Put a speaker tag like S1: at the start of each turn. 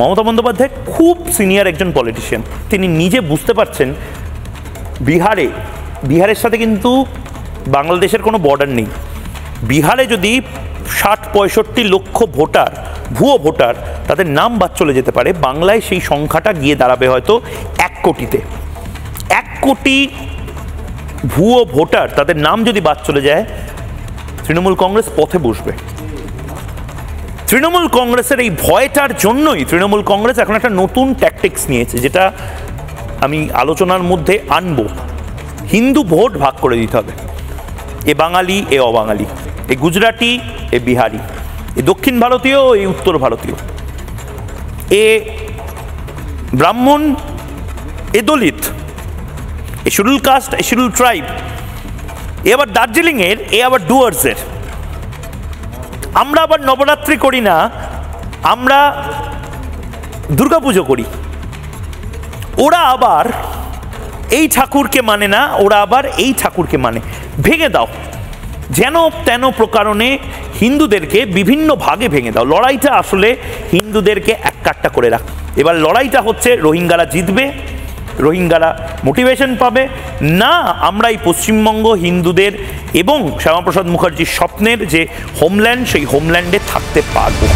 S1: মমতা বন্দ্যোপাধ্যায় খুব সিনিয়র একজন পলিটিশিয়ান। তিনি নিজে বুঝতে পারছেন বিহারের সাথে কিন্তু বাংলাদেশের কোনো বর্ডার নেই। বিহারে যদি ৬০-৬৫ লক্ষ ভোটার, ভুয়ো ভোটার, তাদের নাম বাদ চলে যেতে পারে, বাংলায় সেই সংখ্যাটা গিয়ে দাঁড়াবে হয়তো ১ কোটিতে। ১ কোটি ভুয়ো ভোটার, তাদের নাম যদি বাদ চলে যায়, তৃণমূল কংগ্রেস পথে বসবে। তৃণমূল কংগ্রেসের এই ভয়টার জন্যই তৃণমূল কংগ্রেস এখন একটা নতুন ট্যাকটিক্স নিয়েছে, যেটা আমি আলোচনার মধ্যে আনবো। হিন্দু ভোট ভাগ করে দিতে হবে, এ বাঙালি, এ অবাঙালি, এ গুজরাটি, এ বিহারি, এ দক্ষিণ ভারতীয়, এ উত্তর ভারতীয়, এ ব্রাহ্মণ, এ দলিত, এ শিডিউল কাস্ট, এ শিডিউল ট্রাইব, এ আবার দার্জিলিংয়ের, এ আবার ডুয়ার্সের। আমরা আবার নবরাত্রি করি না, আমরা দুর্গাপুজো করি। ওরা আবার এই ঠাকুরকে মানে না, ওরা আবার এই ঠাকুরকে মানে। ভেঙে দাও, যেন তেন প্রকারণে হিন্দুদেরকে বিভিন্ন ভাগে ভেঙে দাও। লড়াইটা আসলে হিন্দুদেরকে এক কাট্টা করে রাখ। এবার লড়াইটা হচ্ছে রোহিঙ্গারা জিতবে, রোহিঙ্গারা মোটিভেশন পাবে না। আমরা এই পশ্চিমবঙ্গ হিন্দুদের এবং শ্যামাপ্রসাদ মুখার্জির স্বপ্নের যে হোমল্যান্ড, সেই হোমল্যান্ডে থাকতে পারবো।